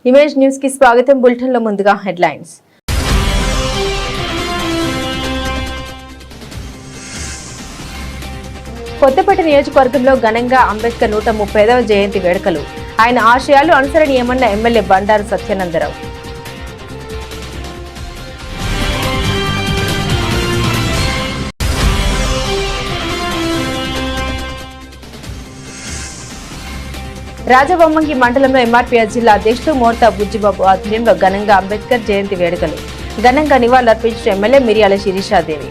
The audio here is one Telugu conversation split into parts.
ఇమేజ్ న్యూస్ కి స్వాగతం. బులెటిన్ లో ముందుగా హెడ్లైన్స్. కొత్తపేట నియోజకవర్గంలో ఘనంగా అంబేద్కర్ 135వ జయంతి వేడుకలు. ఆయన ఆశయాలు అనుసరణీయమన్న ఎమ్మెల్యే బండారు సత్యానందరావు. రాజవొమ్మంగి మండలంలో ఎంఆర్పీఎస్ జిల్లా అధ్యక్షుడు మోర్తా బుజ్జిబాబు ఆధ్వర్యంలో ఘనంగా అంబేద్కర్ జయంతి వేడుకలు. ఘనంగా నివాళులర్పించిన ఎమ్మెల్యే మిరియాల శిరీషాదేవి.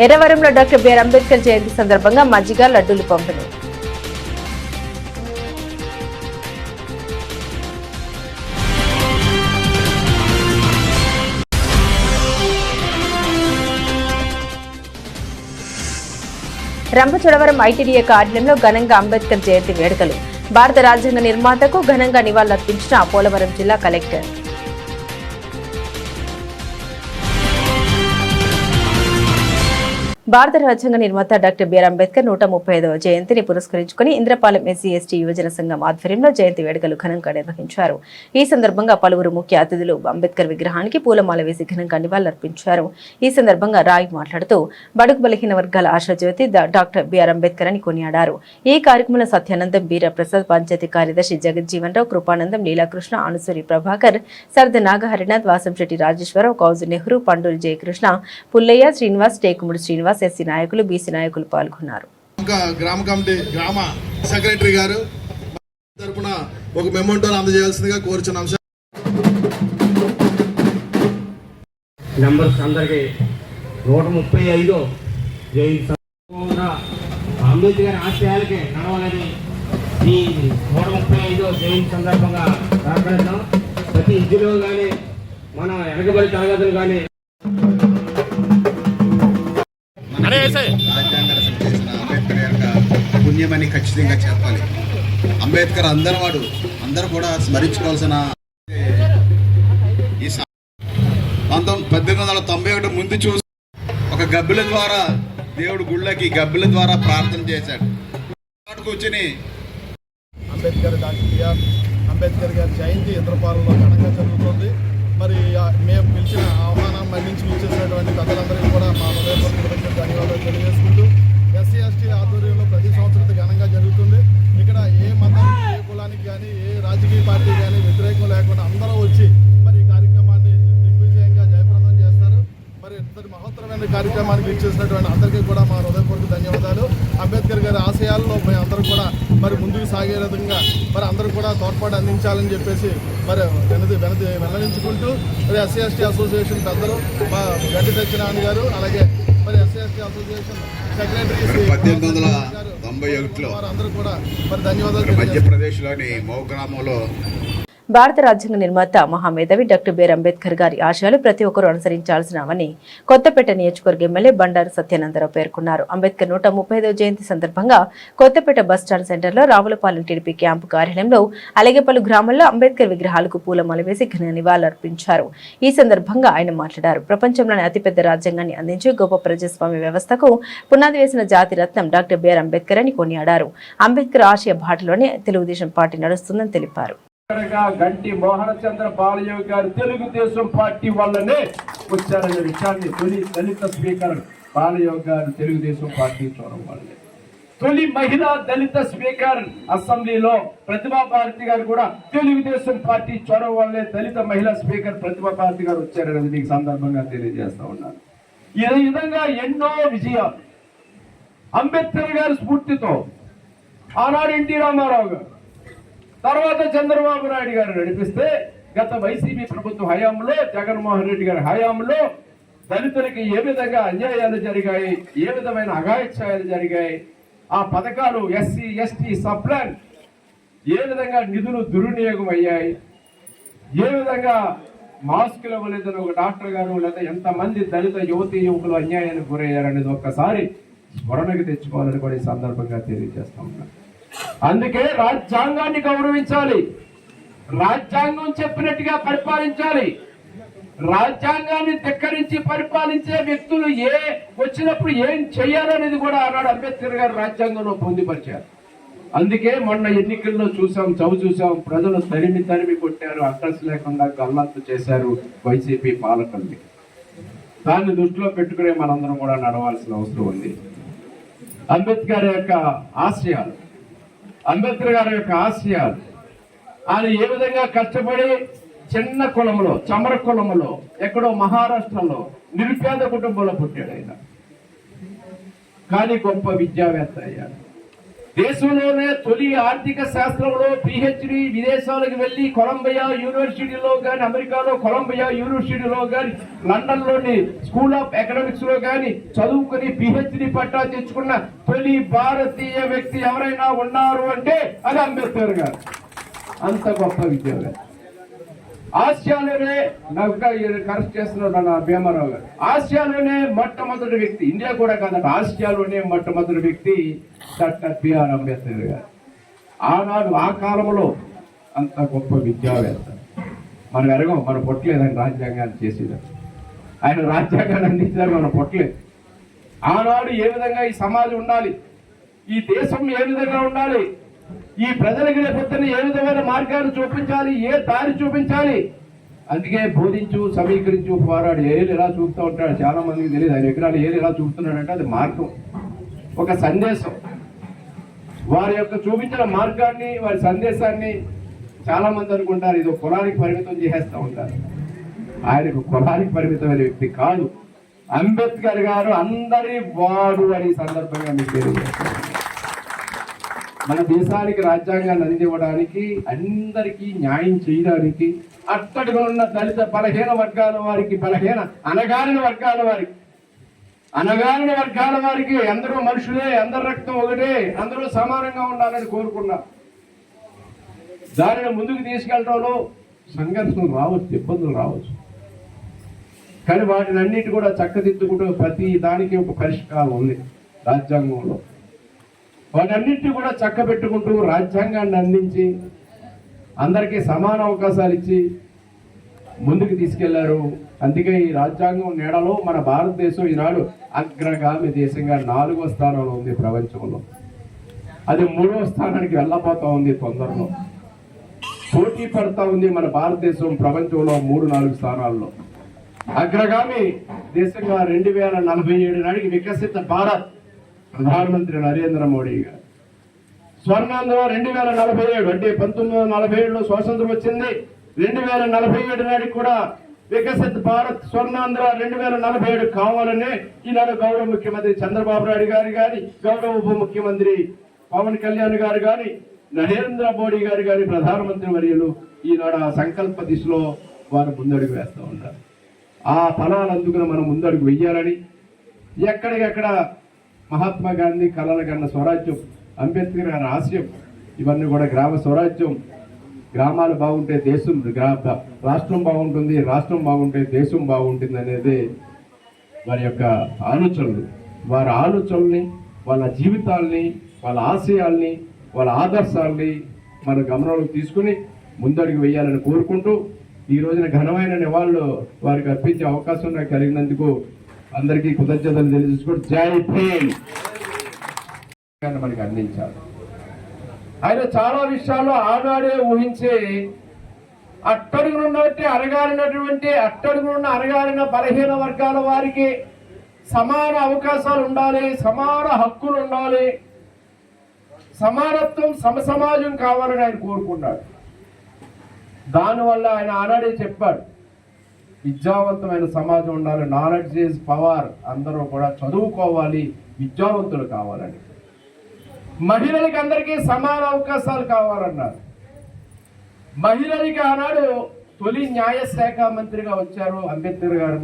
ఎర్రవరంలో డాక్టర్ బిఆర్ అంబేద్కర్ జయంతి సందర్భంగా మజ్జిగ లడ్డూలు పంపిణీ. రంపచోడవరం ఐటీడీఏ కార్యాలయంలో ఘనంగా అంబేద్కర్ జయంతి వేడుకలు. భారత రాజ్యాంగ నిర్మాతకు ఘనంగా నివాళులర్పించిన పోలవరం జిల్లా కలెక్టర్. భారత రాజ్యాంగ నిర్మాత డాక్టర్ బిఆర్ అంబేద్కర్ 135వ జయంతిని పురస్కరించుకుని ఇంద్రపాలెం ఎస్సీ ఎస్టీ యువజన సంఘం ఆధ్వర్యంలో జయంతి వేడుకలు ఘనంగా నిర్వహించారు. ఈ సందర్భంగా పలువురు ముఖ్య అతిథులు అంబేద్కర్ విగ్రహానికి పూలమాల వేసి ఘనంగా నివాళులర్పించారు. ఈ సందర్భంగా రాయ్ మాట్లాడుతూ బడుగు బలహీన వర్గాల ఆశాజ్యోతి డాక్టర్ బిఆర్ అంబేద్కర్ అని కొనియాడారు. ఈ కార్యక్రమంలో సత్యానందం, బీరప్రసాద్, పంచాయతీ కార్యదర్శి జగజ్జీవన్ రావు, కృపానందం, లీలాకృష్ణ, అనుసూరి ప్రభాకర్, సర్ద నాగహరినాథ్, వాసంశెట్టి రాజేశ్వరరావు, కౌజు నెహ్రూ, పండూరి జయకృష్ణ, పుల్లయ్య, శ్రీనివాస్, టేకుముడి శ్రీనివాస్, ఎస్సీ నాయకులు, బీసీ నాయకులు పాల్గొన్నారు. గ్రామ కమిటీ గ్రామ సెక్రటరీ గారు తరపున ఒక మెమోంటోని అందజేయాల్సిందిగా కోరుచున్నాం. నంబర్స్ అందరికి 135 జయంతి అంబేద్కర్ ఆశయాలకే నడవాలని ఈ 135 జయంతి సందర్భంగా ప్రార్థిస్తాం. ప్రతి ఇంటిలో కానీ మన వెనకబడి తరగతులు కానీ రాజ్యాంగ రచన చేసిన అంబేద్కర్ యొక్క పుణ్యమని ఖచ్చితంగా చెప్పాలి. అంబేద్కర్ అందరూ కూడా స్మరించుకోవాల్సిన 1891 ముందు చూసి ఒక గబ్బిల ద్వారా దేవుడు గుళ్ళకి గబ్బిల ద్వారా ప్రార్థన చేశాడు. కూర్చొని అంబేద్కర్ డాక్టర్ బిఆర్ అంబేద్కర్ గారి జయంతి ఇంద్రపాలెంలో ఘనంగా జరుగుతుంది. మరి మేము పిలిచిన ఆహ్వానం మన్నించి ఇచ్చేసినటువంటి పెద్దలందరికీ కూడా మా హృదయపూర్వక ధన్యవాదాలు తెలియజేసుకుంటూ ఎస్సీ ఎస్టీ ఆధ్వర్యంలో ప్రతి సంవత్సరం ఘనంగా జరుగుతుంది. ఇక్కడ ఏ మతానికి, ఏ కులానికి కానీ, ఏ రాజకీయ పార్టీ కానీ వ్యతిరేకం లేకుండా అందరూ వచ్చి మరి ఈ కార్యక్రమాన్ని దిగ్విజయంగా జయప్రదం చేస్తారు. మరి ఇంతటి మహత్తరమైన కార్యక్రమానికి ఇచ్చేసినటువంటి అందరికీ కూడా మా హృదయపూర్వక ధన్యవాదాలు. అంబేద్కర్ గారి ఆశయాల్లో అందరూ కూడా మరి ముందుకు సాగే విధంగా మరి అందరూ కూడా తోడ్పాటు అందించాలని చెప్పేసి మరి వెల్లడించుకుంటూ మరి ఎస్సీ ఎస్టీ అసోసియేషన్ పెద్దలు మా గడ్డి సత్యనారాయణ గారు, అలాగే మరి ఎస్సీ ఎస్టీ అసోసియేషన్ సెక్రటరీ 1891లో వారందరూ కూడా మరి ధన్యవాదాలు. మధ్యప్రదేశ్లోని మౌ గ్రామంలో భారత రాజ్యాంగ నిర్మాత మహామేధావి డాక్టర్ బిఆర్ అంబేద్కర్ గారి ఆశయాలు ప్రతి ఒక్కరూ అనుసరించాల్సినవని కొత్తపేట నియోజకవర్గ ఎమ్మెల్యే బండారు సత్యానందరావు పేర్కొన్నారు. అంబేద్కర్ 135వ జయంతి సందర్భంగా కొత్తపేట బస్టాండ్ సెంటర్లో రావులపాలెం టీడీపీ క్యాంపు కార్యాలయంలో అలాగే పలు గ్రామాల్లో అంబేద్కర్ విగ్రహాలకు పూలమాల వేసి ఘన నివాళులర్పించారు. ఈ సందర్భంగా ఆయన మాట్లాడారు. ప్రపంచంలోని అతిపెద్ద రాజ్యాంగాన్ని అందించి గొప్ప ప్రజాస్వామ్య వ్యవస్థకు పునాది వేసిన జాతి రత్నం డాక్టర్ బిఆర్ అంబేద్కర్ అని కొనియాడారు. అంబేద్కర్ ఆశయ బాటలోనే తెలుగుదేశం పార్టీ నడుస్తుందని తెలిపారు. గంటి మోహన చంద్ర బాలయోగి గారు తెలుగుదేశం పార్టీ వల్లనే వచ్చారనే విషయాన్ని తొలి దళిత స్పీకర్ బాలయోగి గారు తెలుగుదేశం పార్టీ చూడడం వల్లనే, తొలి మహిళా దళిత స్పీకర్ అసెంబ్లీలో ప్రతిభా భారతి గారు కూడా తెలుగుదేశం పార్టీ చొరవ వల్లే దళిత మహిళా స్పీకర్ ప్రతిభా భారతి గారు వచ్చారనేది మీకు సందర్భంగా తెలియజేస్తా ఉన్నాను. ఈ విధంగా ఎన్నో విజయాలు అంబేద్కర్ గారి స్ఫూర్తితో ఆనాడు ఎన్టీ రామారావు గారు, తర్వాత చంద్రబాబు నాయుడు గారు నడిపిస్తే గత వైసీపీ ప్రభుత్వ హయాంలో, జగన్మోహన్ రెడ్డి గారి హయాంలో దళితులకి ఏ విధంగా అన్యాయాలు జరిగాయి, ఏ విధమైన అఘాయిత్యాలు జరిగాయి, ఆ పథకాలు ఎస్సీ ఎస్టీ సప్లాన్ ఏ విధంగా నిధులు దుర్వినియోగం అయ్యాయి, ఏ విధంగా మాస్కులు ఇవ్వలేదని ఒక డాక్టర్ గారు లేదా ఎంతమంది దళిత యువతీ యువకులు అన్యాయానికి గురయ్యారనేది ఒక్కసారి స్మరణకు తెచ్చుకోవాలని కూడా ఈ సందర్భంగా తెలియజేస్తా ఉన్నాను. అందుకే రాజ్యాంగాన్ని గౌరవించాలి, రాజ్యాంగం చెప్పినట్టుగా పరిపాలించాలి. రాజ్యాంగాన్ని ధిక్కరించి పరిపాలించే వ్యక్తులు వచ్చినప్పుడు ఏం చేయాలనేది కూడా ఆనాడు అంబేద్కర్ గారు రాజ్యాంగంలో పొందుపరిచారు. అందుకే మొన్న ఎన్నికల్లో చూసాం ప్రజలు తరిమి కొట్టారు, అడ్రస్ లేకుండా గల్లంతు చేశారు వైసీపీ పాలకుల్ని. దాన్ని దృష్టిలో పెట్టుకునే మనందరం కూడా నడవాల్సిన అవసరం ఉంది. అంబేద్కర్ గారి యొక్క ఆశయాలు ఆయన ఏ విధంగా కష్టపడి చిన్న కులంలో, చమర కులంలో, ఎక్కడో మహారాష్ట్రలో నిరుపేద కుటుంబంలో పుట్టాడు ఆయన. కానీ గొప్ప విద్యావేత్త అయ్యాడు. దేశంలోనే తొలి ఆర్థిక శాస్త్రంలో పిహెచ్డి, విదేశాలకు వెళ్లి కొలంబియా యూనివర్సిటీలో కానీ, అమెరికాలో కొలంబియా యూనివర్సిటీలో కానీ, లండన్ లోని స్కూల్ ఆఫ్ ఎకనామిక్స్ లో కానీ చదువుకుని పిహెచ్డి పట్టా తెచ్చుకున్న తొలి భారతీయ వ్యక్తి ఎవరైనా ఉన్నారు అంటే అది అంబేద్కర్ గారు. అంత గొప్ప విద్యావేత్త. ఆసియాలోనే కరెక్ట్ చేస్తున్నాడు నా భీమారావు గారు. ఆసియాలోనే మొట్టమొదటి వ్యక్తి, ఇండియా కూడా కాదంట, ఆసియాలోనే మొట్టమొదటి వ్యక్తి డాక్టర్ బిఆర్ అంబేద్కర్ గారు. ఆనాడు ఆ కాలంలో అంత గొప్ప విద్యావేత్త. మనం ఎరగం, మనం పొట్టలేదు ఆయన రాజ్యాంగాన్ని చేసేది. ఆయన రాజ్యాంగాన్ని అందించారు, మనం పొట్టలేదు. ఆనాడు ఏ విధంగా ఈ సమాజం ఉండాలి, ఈ దేశం ఏ విధంగా ఉండాలి, ఈ ప్రజలకి రేపొద్దున ఏ విధమైన మార్గాలు చూపించాలి, ఏ దారి చూపించాలి, అందుకే బోధించు, సమీకరించు, పోరాడు. ఏళ్ళు ఎలా చూపుతూ ఉంటాడు చాలా మందికి తెలియదు. ఆయన విగ్రహాలు ఏళ్ళు ఎలా చూపుతున్నాడంటే అది మార్గం, ఒక సందేశం. వారి యొక్క చూపించిన మార్గాన్ని, వారి సందేశాన్ని చాలా మంది అనుకుంటారు ఇది కులానికి పరిమితం చేసేస్తూ ఉంటారు. ఆయనకు కులానికి పరిమితమైన వ్యక్తి కాదు. అంబేద్కర్ గారు అందరి వాడు అని సందర్భంగా మీకు తెలియజేస్తారు. మన దేశానికి రాజ్యాంగాన్ని అందివ్వడానికి, అందరికీ న్యాయం చేయడానికి, అట్టడిగా ఉన్న దళిత బలహీన వర్గాల వారికి, అణగారిన వర్గాల వారికి అందరూ మనుషులే, అందరి రక్తం ఒకటే, అందరూ సమానంగా ఉండాలని కోరుకున్నారు. దానిని ముందుకు తీసుకెళ్ళడంలో సంఘర్షణలు రావచ్చు, ఇబ్బందులు రావచ్చు. కానీ వాటిని అన్నిటి కూడా చక్కదిద్దుకుంటూ ప్రతి దానికి ఒక పరిష్కారం ఉంది రాజ్యాంగంలో. వాటన్నింటినీ కూడా చక్కబెట్టుకుంటూ రాజ్యాంగాన్ని అందించి అందరికీ సమాన అవకాశాలు ఇచ్చి ముందుకు తీసుకెళ్లారు. అందుకే ఈ రాజ్యాంగం నీడలో మన భారతదేశం ఈనాడు అగ్రగామి దేశంగా 4వ స్థానంలో ఉంది ప్రపంచంలో. అది 3వ స్థానానికి వెళ్ళబోతా ఉంది తొందరలో. పోటీ పడతా ఉంది మన భారతదేశం ప్రపంచంలో 3-4 స్థానాల్లో. అగ్రగామి దేశంగా 2047 నాటికి వికసిత భారత్ ప్రధానమంత్రి నరేంద్ర మోడీ గారు. స్వర్ణాంధ్ర 2047 అంటే 1947లో స్వాతంత్రం వచ్చింది. 2047 నాటికి కూడా వికసిత భారత్ స్వర్ణాంధ్ర 2047 కావాలనే ఈనాడు గౌరవ ముఖ్యమంత్రి చంద్రబాబు నాయుడు గారు కానీ, గౌరవ ఉప ముఖ్యమంత్రి పవన్ కళ్యాణ్ గారు కానీ, నరేంద్ర మోడీ గారు కానీ, ప్రధానమంత్రి వర్యులు ఈనాడు ఆ సంకల్ప దిశలో వారు ముందడుగు వేస్తూ ఉంటారు. ఆ ఫలాలు అందుకుని మనం ముందడుగు వెయ్యాలని, ఎక్కడికెక్కడ మహాత్మా గాంధీ కలలు కన్న స్వరాజ్యం, అంబేద్కర్ గారి ఆశయం, ఇవన్నీ కూడా గ్రామ స్వరాజ్యం. గ్రామాలు బాగుంటే దేశం, రాష్ట్రం బాగుంటుంది, రాష్ట్రం బాగుంటే దేశం బాగుంటుంది అనేది వారి యొక్క ఆలోచనలు. వారి ఆలోచనల్ని, వాళ్ళ జీవితాల్ని, వాళ్ళ ఆశయాల్ని, వాళ్ళ ఆదర్శాల్ని మన గమనంలోకి తీసుకుని ముందడుగు వేయాలని కోరుకుంటూ ఈ రోజున ఘనమైన నివాళులు వారికి అర్పించే అవకాశం నాకు కలిగినందుకు అందరికీ కృతజ్ఞతలు తెలియజేసుకుంటూ జై భీమ్ మనకి అందించారు. ఆయన చాలా విషయాల్లో ఆనాడే ఊహించి అట్టడుగునున్న అణగారిన బలహీన వర్గాల వారికి సమాన అవకాశాలు ఉండాలి, సమాన హక్కులు ఉండాలి, సమానత్వం, సమసమాజం కావాలని ఆయన కోరుకున్నాడు. దానివల్ల ఆయన ఆనాడే చెప్పాడు, విద్యావంతమైన సమాజం ఉండాలి, నాలెడ్జ్ ఈజ్ పవర్, అందరూ కూడా చదువుకోవాలి, విద్యావంతులు కావాలని. మహిళలకి అందరికీ సమాన అవకాశాలు కావాలన్నారు. మహిళలకి ఆనాడు తొలి న్యాయశాఖ మంత్రిగా వచ్చారు అంబేద్కర్ గారు.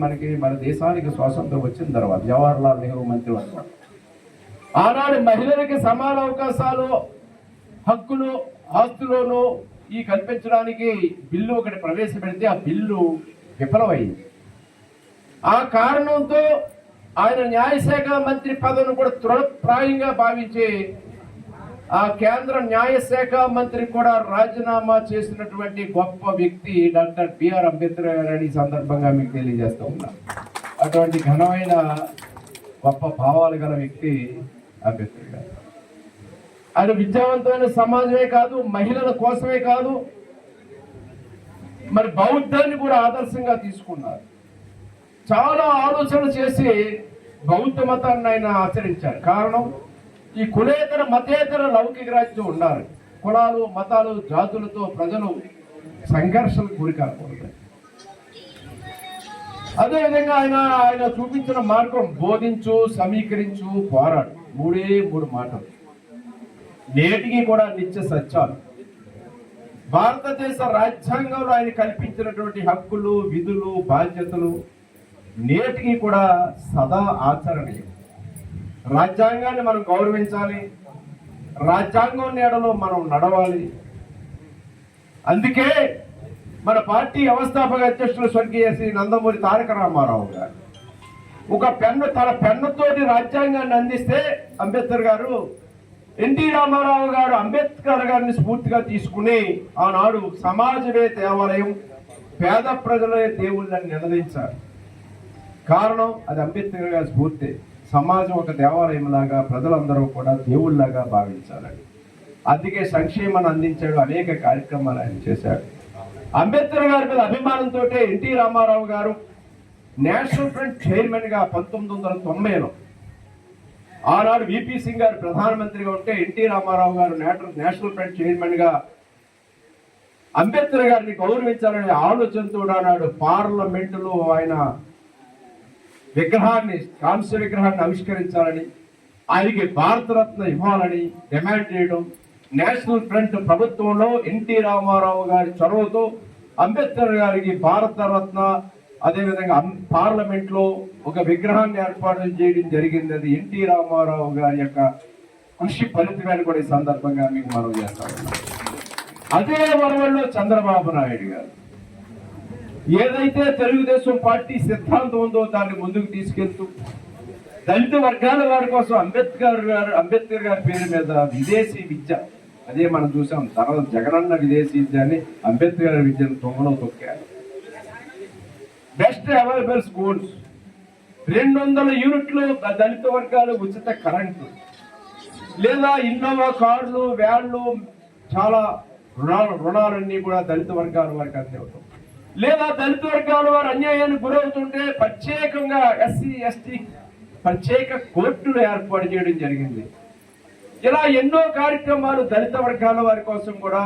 మన దేశానికి స్వాతంత్రం వచ్చిన తర్వాత జవహర్లాల్ నెహ్రూ మంత్రి వచ్చారు. ఆనాడు మహిళలకి సమాన అవకాశాలు, హక్కులు, ఆస్తులను ఈ కల్పించడానికి బిల్లు ఒకటి ప్రవేశపెడితే ఆ బిల్లు విఫలమైంది. ఆ కారణంతో ఆయన న్యాయశాఖ మంత్రి పదవిని కూడా తృణప్రాయంగా భావించి ఆ కేంద్ర న్యాయశాఖ మంత్రి కూడా రాజీనామా చేసినటువంటి గొప్ప వ్యక్తి డాక్టర్ బిఆర్ అంబేద్కర్ గారు అని సందర్భంగా మీకు తెలియజేస్తూ ఉన్నా. అటువంటి ఘనమైన గొప్ప భావాలు గల వ్యక్తి అంబేద్కర్ గారు. ఆయన విద్యావంతమైన సమాజమే కాదు, మహిళల కోసమే కాదు, మరి బౌద్ధాన్ని కూడా ఆదర్శంగా తీసుకున్నారు. చాలా ఆలోచన చేసి బౌద్ధ మతాన్ని ఆయన ఆచరించారు. కారణం, ఈ కులేతర మతేతర లౌకిక రాజ్యం ఉండాలి. కులాలు, మతాలు, జాతులతో ప్రజలు సంఘర్షణకు గురి కాకూడదు. అదేవిధంగా ఆయన చూపించిన మార్గం బోధించు, సమీకరించు, పోరాడు, మూడు మాటలు నేటికి కూడా నిత్య సత్యాలు. భారతదేశ రాజ్యాంగంలో ఆయన కల్పించినటువంటి హక్కులు, విధులు, బాధ్యతలు నేటికి కూడా సదా ఆచరణీయం. రాజ్యాంగాన్ని మనం గౌరవించాలి, రాజ్యాంగం నీడలో మనం నడవాలి. అందుకే మన పార్టీ వ్యవస్థాపక అధ్యక్షులు స్వర్గీయ శ్రీ నందమూరి తారక రామారావు గారు తన పెన్నుతోటి రాజ్యాంగాన్ని అందిస్తే అంబేద్కర్ గారు, ఎన్టీ రామారావు గారు అంబేద్కర్ గారిని స్ఫూర్తిగా తీసుకుని ఆనాడు సమాజమే దేవాలయం, పేద ప్రజలే దేవుళ్ళని నిలదించారు. కారణం, అది అంబేద్కర్ గారి స్ఫూర్తి. సమాజం ఒక దేవాలయం లాగా, ప్రజలందరూ కూడా దేవుళ్ళలాగా భావించాలని. అందుకే సంక్షేమాన్ని అందించాడు, అనేక కార్యక్రమాలు ఆయన చేశాడు. అంబేద్కర్ గారి మీద అభిమానంతో ఎన్టీ రామారావు గారు నేషనల్ ఫ్రంట్ చైర్మన్ గా 1990లో, ఆనాడు విపి సింగ్ గారు ప్రధానమంత్రిగా ఉంటే ఎన్టీ రామారావు గారు నేషనల్ ఫ్రంట్ చైర్మన్ గా అంబేద్కర్ గారిని గౌరవించాలనే ఆలోచనతో ఆనాడు పార్లమెంటులో ఆయన కాంస్య విగ్రహాన్ని ఆవిష్కరించాలని, ఆయనకి భారతరత్న ఇవ్వాలని డిమాండ్ చేయడం. నేషనల్ ఫ్రంట్ ప్రభుత్వంలో ఎన్టీ రామారావు గారి చొరవతో అంబేద్కర్ గారికి భారతరత్న, అదేవిధంగా పార్లమెంట్ లో ఒక విగ్రహాన్ని ఏర్పాటు చేయడం జరిగింది. అది ఎన్టీ రామారావు గారి యొక్క కృషి ఫలితమని కూడా ఈ సందర్భంగా మీకు మనం చేస్తాం. అదే వరవల్లో చంద్రబాబు నాయుడు గారు ఏదైతే తెలుగుదేశం పార్టీ సిద్ధాంతం ఉందో దాన్ని ముందుకు తీసుకెళ్తూ దళిత వర్గాల వారి కోసం అంబేద్కర్ గారి పేరు మీద విదేశీ విద్య, అదే మనం చూసాం. తర్వాత జగనన్న విదేశీ విద్య అని అంబేద్కర్ గారి విద్యను తొంగలో తొక్కారు. బెస్ట్ అవైలబుల్ స్కూల్స్, 200 యూనిట్లు దళిత వర్గాలు ఉచిత కరెంటు, లేదా ఇన్నోవా కార్లు, వ్యాన్లు, చాలా రుణాలన్నీ కూడా దళిత వర్గాల వారికి అందివ్వటం, లేదా దళిత వర్గాల వారు అన్యాయానికి గురవుతుంటే ప్రత్యేకంగా ఎస్సీ ఎస్టీ ప్రత్యేక కోర్టులు ఏర్పాటు చేయడం జరిగింది. ఇలా ఎన్నో కార్యక్రమాలు దళిత వర్గాల వారి కోసం కూడా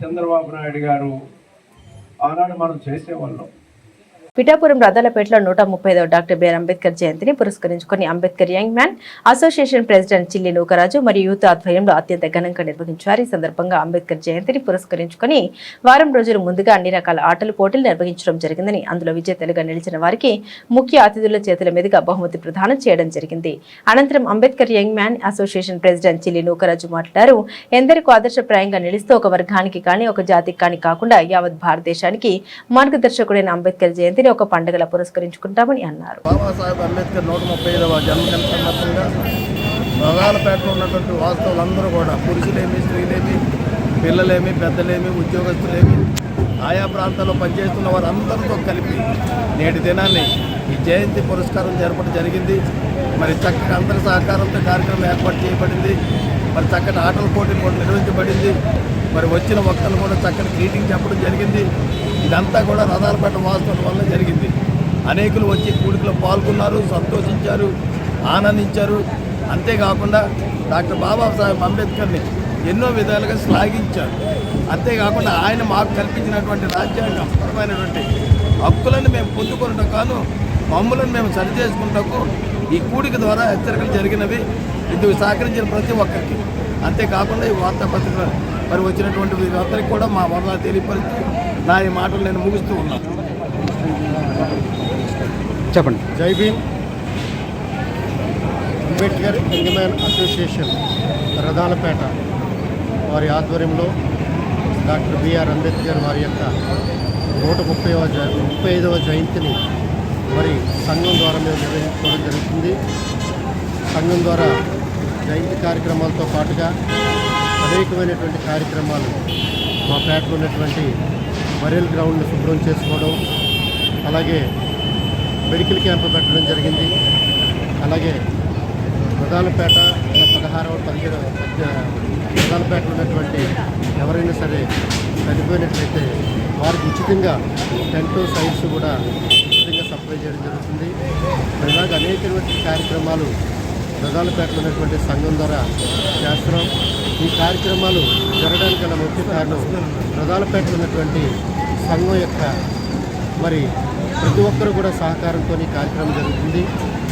చంద్రబాబు నాయుడు గారు ఆనాడు మనం చేసేవాళ్ళం. పిఠాపురం రథాలపేటలో 135వ డాక్టర్ బిఆర్ అంబేద్కర్ జయంతిని పురస్కరించుకుని Ambedkar young man association president Chilli Nookaraju మరియు యూత్ ఆధ్వర్యంలో అత్యంత ఘనంగా నిర్వహించారు. ఈ సందర్భంగా అంబేద్కర్ జయంతిని పురస్కరించుకుని వారం రోజుల ముందుగా అన్ని రకాల ఆటల పోటీలు నిర్వహించడం జరిగిందని, అందులో విజేతలుగా నిలిచిన వారికి ముఖ్య అతిథుల చేతుల మీదుగా బహుమతి ప్రదానం చేయడం జరిగింది. అనంతరం Ambedkar young man association president Chilli Nookaraju మాట్లాడారు. ఎందరికో ఆదర్శప్రాయంగా నిలుస్తూ ఒక వర్గానికి కానీ ఒక జాతికి కానీ కాకుండా యావత్ భారతదేశానికి మార్గదర్శకుడైన అంబేద్కర్ జయంతి ఒక పండుగలా పురస్కరించుకుంటామని అన్నారు. బాబాసాహెబ్ అంబేద్కర్ 135వ జన్మదిన సందర్భంగా రథాలపేటలో ఉన్నటువంటి వాస్తవులందరూ కూడా పురుషులేమి, స్త్రీలేమి, పిల్లలేమి, పెద్దలేమి, ఉద్యోగస్తులేమి, ఆయా ప్రాంతాల్లో పనిచేస్తున్న వారందరితో కలిపి నేటి దినాన్ని ఈ జయంతి పురస్కారం జరపడం జరిగింది. మరి చక్కగా అందరి సహకారంతో కార్యక్రమం ఏర్పాటు చేయబడింది. మరి చక్కటి ఆటల పోటీలు కూడా నిర్వహించబడింది. మరి వచ్చిన వక్తలు కూడా చక్కటి గ్రీటింగ్ చెప్పడం జరిగింది. ఇదంతా కూడా రథాలపేట వాస్తవం వల్ల జరిగింది. అనేకులు వచ్చి కూడికలో పాల్గొన్నారు, సంతోషించారు, ఆనందించారు. అంతేకాకుండా డాక్టర్ బాబాసాహెబ్ అంబేద్కర్ని ఎన్నో విధాలుగా శ్లాఘించారు. అంతేకాకుండా ఆయన మాకు కల్పించినటువంటి రాజ్యాంగపరమైనటువంటి హక్కులను మేము పొందుకున్నట్టు కాను మమ్ములను మేము సరిచేసుకుంటూ ఈ కూడిక ద్వారా హెచ్చరికలు జరిగినవి. ఇందుకు సహకరించిన ప్రతి ఒక్కరికి, అంతేకాకుండా ఈ వార్తాపత్రికలు మరి వచ్చినటువంటి వీరందరికీ కూడా మా వర్ణాలు తెలియపరుస్తూ నా ఈ మాటలు నేను ముగిస్తూ ఉన్నాను. చెప్పండి. జై Bhim. Ambedkar young man association Rathalapeta వారి ఆధ్వర్యంలో డాక్టర్ బిఆర్ అంబేద్కర్ వారి యొక్క 135వ జయంతిని మరి సంఘం ద్వారా మేము నిర్వహించుకోవడం జరుగుతుంది. సంఘం ద్వారా జయంతి కార్యక్రమాలతో పాటుగా అనేకమైనటువంటి కార్యక్రమాలు మా పేటలో ఉన్నటువంటి బరియల్ గ్రౌండ్ని శుభ్రం చేసుకోవడం, అలాగే మెడికల్ క్యాంపు పెట్టడం జరిగింది. అలాగే ప్రధానపేట 16వ 17 ప్రధానపేటలో ఉన్నటువంటి ఎవరైనా సరే చనిపోయినట్లయితే వారికి ఉచితంగా టెంట్ సైట్స్ కూడా ఉచితంగా సప్లై చేయడం జరుగుతుంది. ఇలాగ అనేకటువంటి కార్యక్రమాలు ప్రధానపేటలో ఉన్నటువంటి సంఘం ద్వారా చేస్తున్నాం. ఈ కార్యక్రమాలు జరగడానికి గల ముఖ్య కారణం ప్రధానపేటలో ఉన్నటువంటి సంఘం యొక్క మరి ప్రతి ఒక్కరు కూడా సహకారంతో ఈ కార్యక్రమం జరుగుతుంది.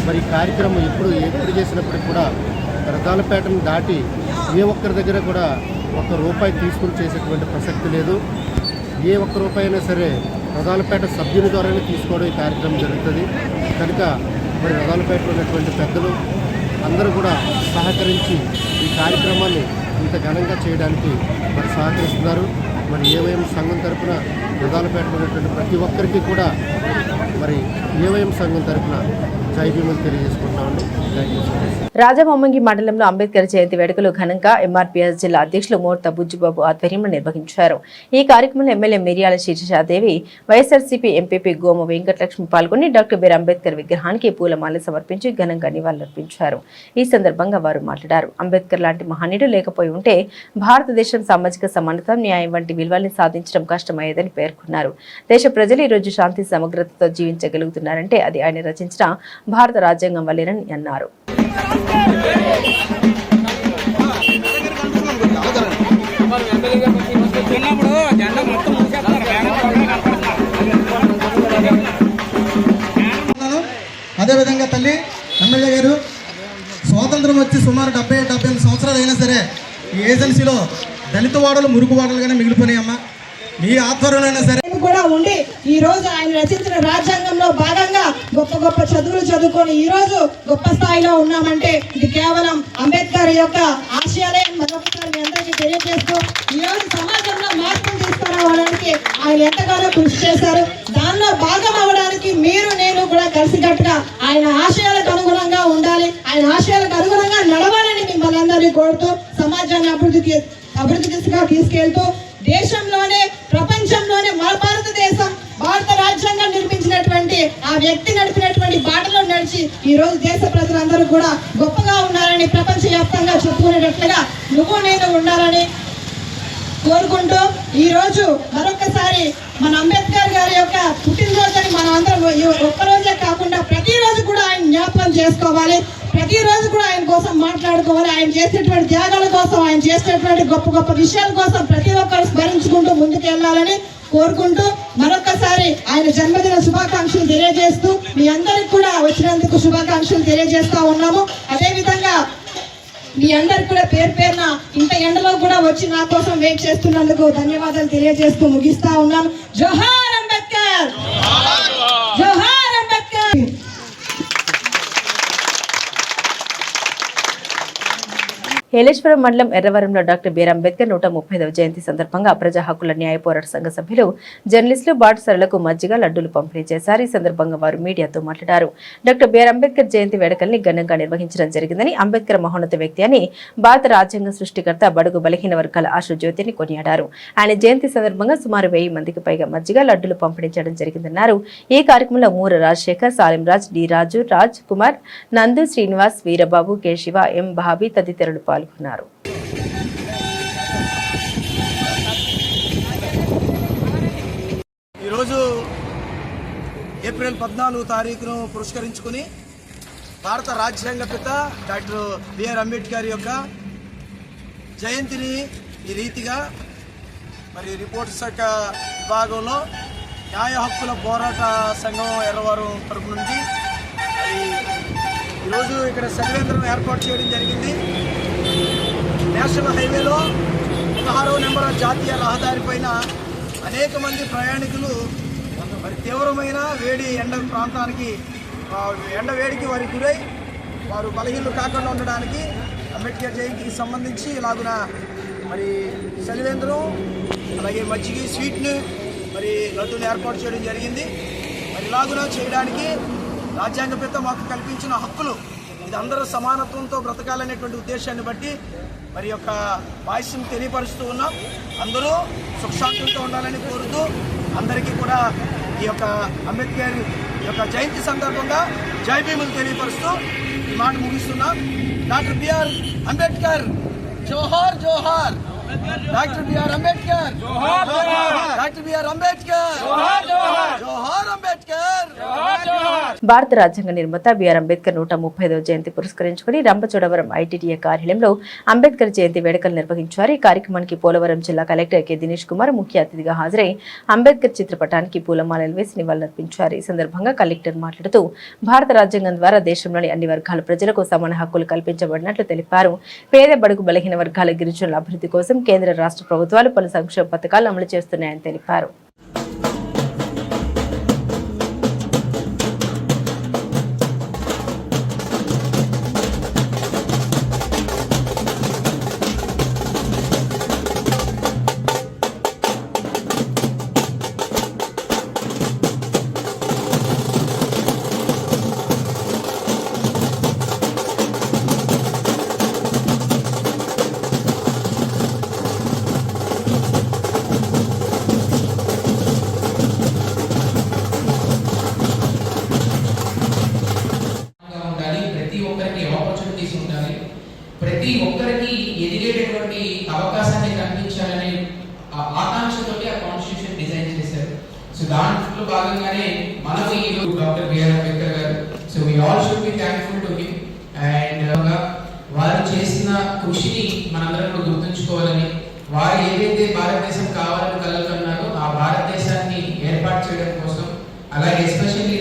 మరి ఈ కార్యక్రమం ఎప్పుడు చేసినప్పటికీ కూడా ప్రధానపేటను దాటి ఏ ఒక్కరి దగ్గర కూడా ₹1 తీసుకుని చేసేటువంటి ప్రసక్తి లేదు. ఏ ₹1 అయినా సరే ప్రధానపేట సభ్యుని ద్వారానే తీసుకోవడం ఈ కార్యక్రమం జరుగుతుంది. కనుక మరి ప్రధానపేటలో ఉన్నటువంటి పెద్దలు అందరూ కూడా సహకరించి ఈ కార్యక్రమాన్ని ఇంత ఘనంగా చేయడానికి మరి సహకరిస్తున్నారు. మరి ఏవైఎం సంఘం తరఫున ప్రధానపేటలో ఉన్నటువంటి ప్రతి ఒక్కరికి కూడా మరి ఏవైఎం సంఘం తరఫున జై భీములు తెలియజేసుకుంటున్నామండి. Thank you so much. రాజమొమ్మంగి మండలంలో అంబేద్కర్ జయంతి వేడుకలు ఘనంగా ఎంఆర్పీఎస్ జిల్లా అధ్యక్షులు మోర్తా బుజ్జిబాబు ఆధ్వర్యంలో నిర్వహించారు. ఈ కార్యక్రమంలో ఎమ్మెల్యే మిర్యాల శీర్షాదేవి, వైఎస్ఆర్సీపీ ఎంపీపీ గోమ వెంకటలక్ష్మి పాల్గొని డాక్టర్ బిఆర్ అంబేద్కర్ విగ్రహానికి పూలమాల సమర్పించి ఘనంగా నివాళులర్పించారు. ఈ సందర్భంగా వారు మాట్లాడారు. అంబేద్కర్ లాంటి మహనీయుడు లేకపోయి ఉంటే భారతదేశం సామాజిక సమానత, న్యాయం వంటి విలువల్ని సాధించడం కష్టమయ్యేదని పేర్కొన్నారు. దేశ ప్రజలు ఈరోజు శాంతి సమగ్రతతో జీవించగలుగుతున్నారంటే అది ఆయన రచించిన భారత రాజ్యాంగం వల్లేనని అన్నారు. అదేవిధంగా తల్లి ఎమ్మెల్యే గారు స్వాతంత్రం వచ్చి సుమారు 70-78 సంవత్సరాలు అయినా సరే ఈ ఏజెన్సీలో దళిత వాడలు మురుగు వాడలుగానే మిగిలిపోయినాయమ్మా. మీ ఆధ్వర్యంలో సరే కూడా ఉండి ఈ రోజు ఆయన రచించిన రాజ్యాంగంలో భాగంగా గొప్ప గొప్ప చదువులు చదువుకొని ఈ రోజు గొప్ప స్థాయిలో ఉన్నామంటే ఇది కేవలం అంబేద్కర్ యొక్క ఆశయాలే. మరొకసారి మీ అందరికీ తెలియజేస్తూ ఈ రోజు సమాజంలో మార్పులు తీసుకురావడానికి ఆయన ఎంతగానో కృషి చేశారు. దానిలో భాగం అవ్వడానికి మీరు నేను కూడా కలిసికట్టుగా ఆయన ఆశయాలకు అనుగుణంగా ఉండాలి, ఆయన ఆశయాలకు అనుగుణంగా నడవాలని మిమ్మల్ని అందరినీ కోరుతూ సమాజాన్ని అభివృద్ధి దిశగా తీసుకెళ్తూ దేశంలోనే ప్రపంచంలోనే మన భారతదేశం భారత రాజ్యాంగం నిర్మించినటువంటి ఆ వ్యక్తి నడిపినటువంటి బాటలో నడిచి ఈ రోజు దేశ ప్రజలందరూ కూడా గొప్పగా ఉన్నారని ప్రపంచవ్యాప్తంగా చెప్పుకునేటట్లుగా నువ్వు నేను ఉండాలని కోరుకుంటూ ఈ రోజు మరొకసారి మన అంబేద్కర్ గారి యొక్క పుట్టినరోజుని మనం అందరం ఒక్కరోజే కాకుండా ప్రతిరోజు కూడా ఆయన జ్ఞాపకం చేసుకోవాలి, ప్రతిరోజు కూడా ఆయన కోసం మాట్లాడుకోవాలి. ఆయన చేసినటువంటి త్యాగాల కోసం, ఆయన చేసినటువంటి గొప్ప గొప్ప విషయాల కోసం ప్రతి ఒక్కరు స్మరించుకుంటూ ముందుకు వెళ్ళాలని కోరుకుంటూ మరొకసారి ఆయన జన్మదిన శుభాకాంక్షలు తెలియజేస్తూ మీ అందరికి కూడా వచ్చినందుకు శుభాకాంక్షలు తెలియజేస్తా ఉన్నాము. అదేవిధంగా మీ అందరికి కూడా పేరు పేరున ఇంత ఎండలో కూడా వచ్చి నా కోసం వెయిట్ చేస్తున్నందుకు ధన్యవాదాలు తెలియజేస్తూ ముగిస్తా ఉన్నాను. జోహార్ అంబేద్కర్, జోహార్ అంబేద్కర్. ఏలేశ్వరం మండలం ఎర్రవరంలో డాక్టర్ బిఆర్ అంబేద్కర్ 135వ జయంతి సందర్భంగా ప్రజా హక్కుల న్యాయ పోరాట సంఘ సభ్యులు, జర్నలిస్టులు, బాటసారులకు మజ్జిగ, లడ్డూలు పంపిణీ చేశారు. ఈ సందర్భంగా వారు మీడియాతో మాట్లాడారు. డాక్టర్ బిఆర్ అంబేద్కర్ జయంతి వేడుకల్ని ఘనంగా నిర్వహించడం జరిగిందని, అంబేద్కర్ మహోన్నత వ్యక్తి అని భారత రాజ్యాంగ సృష్టికర్త, బడుగు బలహీన వర్గాల ఆశజ్యోతిని కొనియాడారు. ఆయన జయంతి సందర్భంగా సుమారు 1000 మందికి పైగా మజ్జిగ, లడ్డూలు పంపిణీ చేయడం జరిగిందన్నారు. ఈ కార్యక్రమంలో మూర రాజశేఖర్, సాలింరాజ్, డి రాజు, రాజ్ కుమార్, నందు, శ్రీనివాస్, వీరబాబు, కె శివ, ఎం బాబీ తదితరులు పాల్గొన్నారు. ఈరోజు ఏప్రిల్ 14వ తారీఖును పురస్కరించుకుని భారత రాజ్యాంగ పిత డాక్టర్ బిఆర్ అంబేద్కర్ యొక్క జయంతిని ఈ రీతిగా మరి రిపోర్ట్స్ శాఖ విభాగంలో న్యాయ హక్కుల పోరాట సంఘం ఎర్రవరం తరపు నుండి ఈరోజు ఇక్కడ సెలవేంద్రం ఏర్పాటు చేయడం జరిగింది. నేషనల్ హైవేలో 16వ నెంబర్ జాతీయ రహదారి పైన అనేక మంది ప్రయాణికులు మరి తీవ్రమైన వేడి ఎండ ప్రాంతానికి ఎండ వేడికి వారి గురై వారు బలహీనలు కాకుండా ఉండడానికి అంబేద్కర్ జయంతికి సంబంధించి ఇలాగున మరి సెలవేంద్రం అలాగే మజ్జిగ, స్వీట్ను మరి లడ్డూలు ఏర్పాటు చేయడం జరిగింది. మరి ఇలాగున చేయడానికి రాజ్యాంగ పిత మాకు కల్పించిన హక్కులు ఇది అందరూ సమానత్వంతో బ్రతకాలనేటువంటి ఉద్దేశాన్ని బట్టి మరి యొక్క వాయిస్ని తెలియపరుస్తూ ఉన్నాం. అందరూ సుఖశాంతులతో ఉండాలని కోరుతూ అందరికీ కూడా ఈ యొక్క అంబేద్కర్ యొక్క జయంతి సందర్భంగా జై భీములు తెలియపరుస్తూ ఈ మాట ముగిస్తున్నాం. డాక్టర్ బిఆర్ అంబేద్కర్ జోహార్ జోహార్. డాక్టర్ బిఆర్ అంబేద్కర్ జోహార్ జోహార్. డాక్టర్ బిఆర్ అంబేద్కర్ జోహార్ జోహార్. జోహార్ అంబేద్కర్ జోహార్ జోహార్. భారత రాజ్యాంగ నిర్మాత బిఆర్ అంబేద్కర్ 135వ జయంతి పురస్కరించుకుని రంపచోడవరం ఐటీడీఏ కార్యాలయంలో అంబేద్కర్ జయంతి వేడుకలు నిర్వహించారు. ఈ కార్యక్రమానికి పోలవరం జిల్లా కలెక్టర్ కె దినేష్ కుమార్ ముఖ్య అతిథిగా హాజరై అంబేద్కర్ చిత్రపటానికి పూలమాలలు వేసి నివాళులర్పించారు. ఈ సందర్భంగా కలెక్టర్ మాట్లాడుతూ భారత రాజ్యాంగం ద్వారా దేశంలోని అన్ని వర్గాల ప్రజలకు సమాన హక్కులు కల్పించబడినట్లు తెలిపారు. పేద బడుగు బలహీన వర్గాల గిరిజనుల అభివృద్ధి కోసం కేంద్ర రాష్ట్ర ప్రభుత్వాలు పలు సంక్షేమ పథకాలు అమలు చేస్తున్నాయని తెలిపారు. ప్రతి ఒక్కరికి ఎదిగేటటువంటి అవకాశాన్ని కల్పించాలనే ఆకాంక్షతో ఆ కాన్స్టిట్యూషన్ డిజైన్ చేశారు. సో దాంట్లో భాగంగానే మనకు ఈరోజు డాక్టర్ బిఆర్ అంబేద్కర్ గారు, so we all should be thankful to him. And వారు చేసిన కృషిని మనందరం గుర్తుంచుకోవాలని, వారు ఏదైతే భారతదేశం కావాలని కలలుకన్నారో ఆ భారతదేశాన్ని ఏర్పాటు చేయడం కోసం, అలాగే ఎస్పెషల్లీ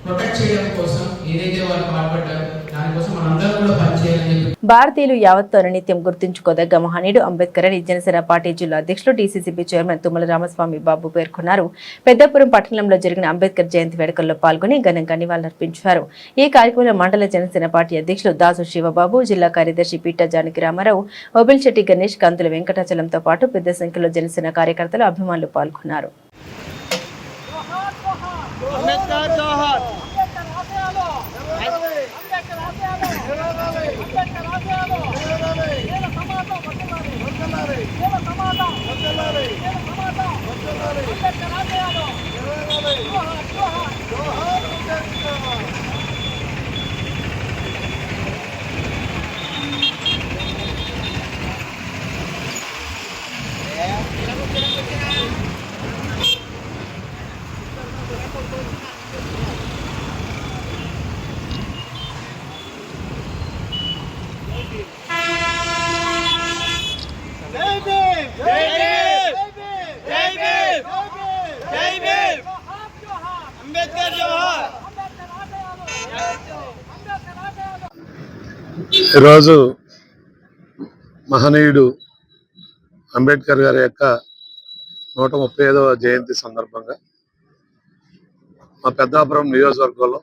ప్రొటెక్ట్ చేయడం కోసం ఏదైతే వారు పాల్పడ్డారో దానికోసం మనందరం కూడా పనిచేయాలని. భారతీయులు యావత్తు నిత్యం గుర్తుంచుకోదగ్గ మహనీయుడు అంబేద్కర్ అని జనసేన పార్టీ జిల్లా అధ్యక్షులు డీసీసీబీ చైర్మన్ తుమ్మల రామస్వామి బాబు పేర్కొన్నారు. పెద్దపురం పట్టణంలో జరిగిన అంబేద్కర్ జయంతి వేడుకల్లో పాల్గొని ఘనంగా నివాళులర్పించారు. ఈ కార్యక్రమంలో మండల జనసేన పార్టీ అధ్యక్షులు దాసు శివబాబు, జిల్లా కార్యదర్శి పీట జానకి రామారావు, ఓబిల్శెట్టి గణేష్, కంతుల వెంకటాచలంతో పాటు పెద్ద సంఖ్యలో జనసేన కార్యకర్తలు, అభిమానులు పాల్గొన్నారు. ఈరోజు మహనీయుడు అంబేద్కర్ గారి యొక్క 135వ జయంతి సందర్భంగా మా పెద్దాపురం నియోజకవర్గంలో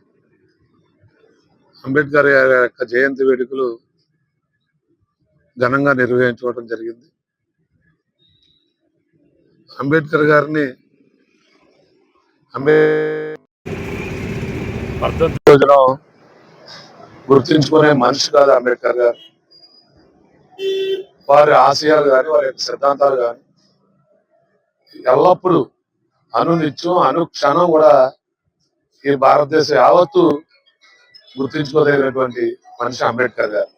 అంబేద్కర్ గారి యొక్క జయంతి వేడుకలు ఘనంగా నిర్వహించుకోవడం జరిగింది. అంబేద్కర్ గారిని వర్ధంతి రోజున గుర్తించుకునే మనిషి కాదు అంబేద్కర్ గారు. వారి ఆశయాలు కానీ, వారి యొక్క సిద్ధాంతాలు కానీ ఎల్లప్పుడూ అనునిత్యం అనుక్షణం కూడా ఈ భారతదేశం యావత్తు గుర్తించుకోదగినటువంటి మనిషి అంబేద్కర్ గారు.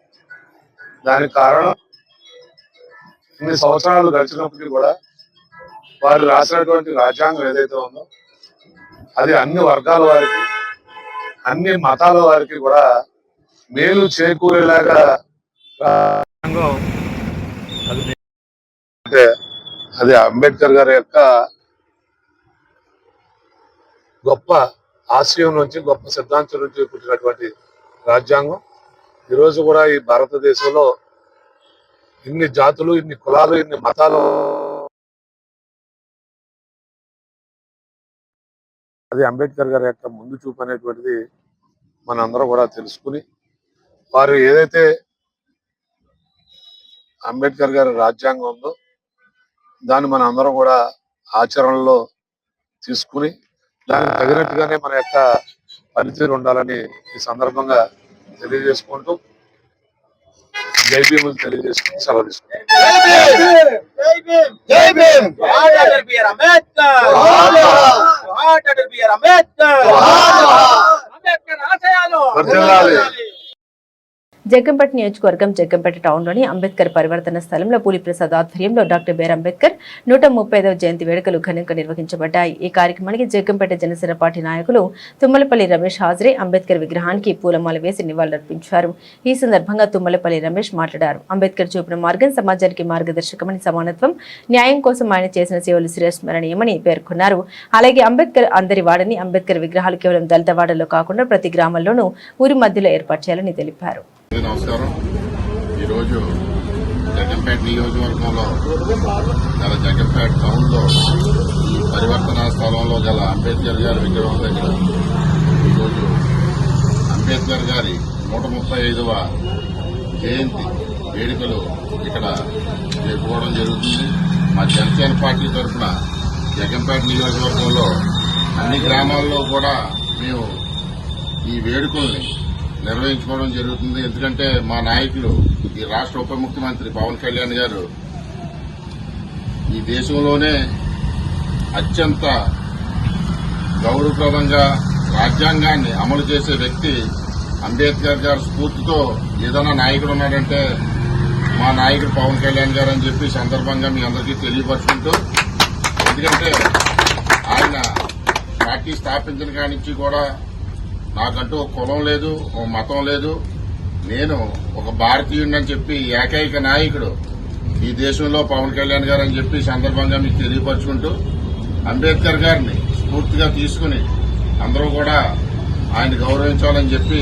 దానికి కారణం ఇన్ని సంవత్సరాలు గడిచినప్పటికీ కూడా వారు రాసినటువంటి రాజ్యాంగం ఏదైతే ఉందో అది అన్ని వర్గాల వారికి, అన్ని మతాల వారికి కూడా మేలు చేకూరేలాగా అంటే అది అంబేద్కర్ గారి యొక్క గొప్ప ఆశయం నుంచి, గొప్ప సిద్ధాంతం నుంచి పుట్టినటువంటి రాజ్యాంగం. ఈరోజు కూడా ఈ భారతదేశంలో ఇన్ని జాతులు, ఇన్ని కులాలు, ఇన్ని మతాలు, అది అంబేద్కర్ గారి యొక్క ముందు చూపు అనేటువంటిది మనందరం కూడా తెలుసుకుని, వారు ఏదైతే అంబేద్కర్ గారి రాజ్యాంగం ఉందో దాన్ని మన అందరం కూడా ఆచరణలో తీసుకుని దానికి తగినట్టుగానే మన యొక్క పనితీరు ఉండాలని ఈ సందర్భంగా తెలియజేసుకుంటూ జై భీములు తెలియజేసుకుంటూ సెలవు తీసుకుంటాం. జగ్గంపేట నియోజకవర్గం జగ్గంపేట టౌన్లోని అంబేద్కర్ పరివర్తన స్థలంలో పూలిప్రసాద్ ఆధ్వర్యంలో డాక్టర్ బిఆర్ అంబేద్కర్ 135వ జయంతి వేడుకలు ఘనంగా నిర్వహించబడ్డాయి. ఈ కార్యక్రమానికి జగ్గంపేట జనసేన పార్టీ నాయకులు తుమ్మలపల్లి రమేష్ హాజరై అంబేద్కర్ విగ్రహానికి పూలమాల వేసి నివాళులర్పించారు. ఈ సందర్భంగా తుమ్మలపల్లి రమేష్ మాట్లాడారు. అంబేద్కర్ చూపిన మార్గం సమాజానికి మార్గదర్శకమని, సమానత్వం, న్యాయం కోసం ఆయన చేసిన సేవలు శిరస్మరణీయమని పేర్కొన్నారు. అలాగే అంబేద్కర్ అందరి వాడని, అంబేద్కర్ విగ్రహాలు కేవలం దళిత వాడల్లో కాకుండా ప్రతి గ్రామంలోనూ ఊరి మధ్యలో ఏర్పాటు చేయాలని తెలిపారు. నమస్కారం. ఈరోజు జగ్గంపేట నియోజకవర్గంలో గల జగ్గంపేట టౌన్లో ఈ పరివర్తన స్థలంలో గల అంబేద్కర్ గారి విగ్రహం దగ్గర ఈరోజు అంబేద్కర్ గారి 135వ జయంతి వేడుకలు ఇక్కడ జరుపుకోవడం జరుగుతుంది. మా జనసేన పార్టీ తరఫున జగ్గంపేట నియోజకవర్గంలో అన్ని గ్రామాల్లో కూడా మేము ఈ వేడుకల్ని నిర్వహించుకోవడం జరుగుతుంది. ఎందుకంటే మా నాయకులు, ఈ రాష్ట్ర ఉప ముఖ్యమంత్రి పవన్ కళ్యాణ్ గారు ఈ దేశంలోనే అత్యంత గౌరవప్రదంగా రాజ్యాంగాన్ని అమలు చేసే వ్యక్తి అంబేద్కర్ గారి స్ఫూర్తితో ఏదైనా నాయకుడు ఉన్నాడంటే మా నాయకుడు పవన్ కళ్యాణ్ గారు అని చెప్పి సందర్భంగా మీ అందరికీ తెలియపరుచుకుంటూ, ఎందుకంటే ఆయన పార్టీ స్థాపించిన కాడి నుంచి కూడా నాకంటూ ఒక కులం లేదు, ఒక మతం లేదు, నేను ఒక భారతీయుడిని చెప్పి ఏకైక నాయకుడు ఈ దేశంలో పవన్ కళ్యాణ్ గారు అని చెప్పి సందర్భంగా మీకు తెలియపరుచుకుంటూ, అంబేద్కర్ గారిని స్ఫూర్తిగా తీసుకుని అందరూ కూడా ఆయన గౌరవించాలని చెప్పి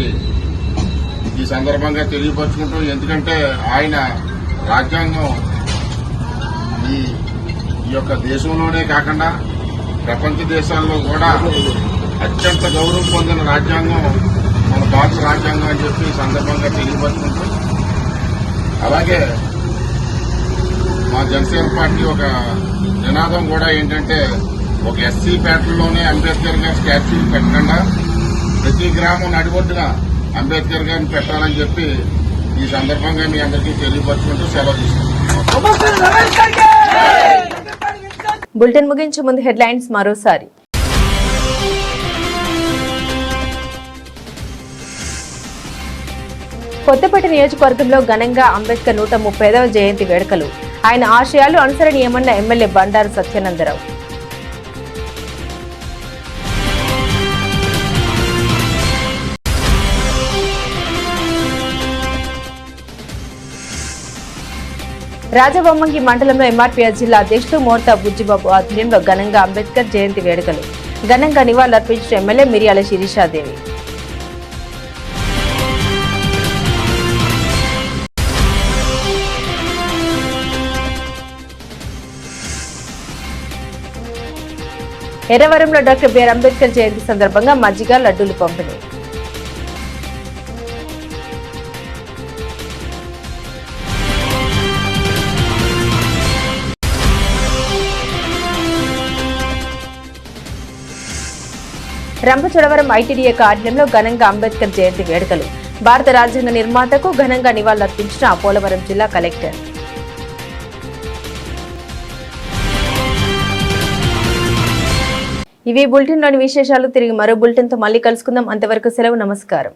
ఈ సందర్భంగా తెలియపరుచుకుంటూ, ఎందుకంటే ఆయన రాజ్యాంగం ఈ యొక్క దేశంలోనే కాకుండా ప్రపంచ దేశాల్లో కూడా అత్యంత గౌరవం పొందిన రాజ్యాంగం మన భారత రాజ్యాంగం అని చెప్పి సందర్భంగా తెలియపరుచుకుంటూ, అలాగే మా జనసేన పార్టీ ఒక నినాదం కూడా ఏంటంటే, ఒక ఎస్సీ పేటల్లోనే అంబేద్కర్ గారి స్టాచ్యూ పెట్టకుండా ప్రతి గ్రామం నడిబొడ్డున అంబేద్కర్ గారిని పెట్టాలని చెప్పి ఈ సందర్భంగా మీ అందరికీ తెలియపరుచుకుంటూ సెలవు తీసుకుంటాం. బులెటిన్ ముగించే ముందు హెడ్లైన్స్ మరోసారి. కొత్తపేట నియోజకవర్గంలో ఘనంగా అంబేద్కర్ 135వ జయంతి వేడుకలు. ఆయన ఆశయాలు అనుసరణీయమన్న ఎమ్మెల్యే బండారు సత్యానందరావు. రాజబొమ్మంగి మండలంలో ఎంఆర్పీఎస్ జిల్లా అధ్యక్షుడు మోర్తా బుజ్జిబాబు ఆధ్వర్యంలో ఘనంగా అంబేద్కర్ జయంతి వేడుకలు. ఘనంగా నివాళులర్పించిన ఎమ్మెల్యే మిరియాల శిరీషాదేవి. ఎర్రవరంలో డాక్టర్ బిఆర్ అంబేద్కర్ జయంతి సందర్భంగా మజ్జిగ, లడ్డూలు పంపిణీ. రంపచోడవరం ఐటీడీఏ కార్యాలయంలో ఘనంగా అంబేద్కర్ జయంతి వేడుకలు. భారత రాజ్యాంగ నిర్మాతకు ఘనంగా నివాళులర్పించిన పోలవరం జిల్లా కలెక్టర్. ఇవి బులెటిన్లోని విశేషాలు. తిరిగి మరో బులెటిన్తో మళ్ళీ కలుసుకుందాం. అంతవరకు సెలవు. నమస్కారం.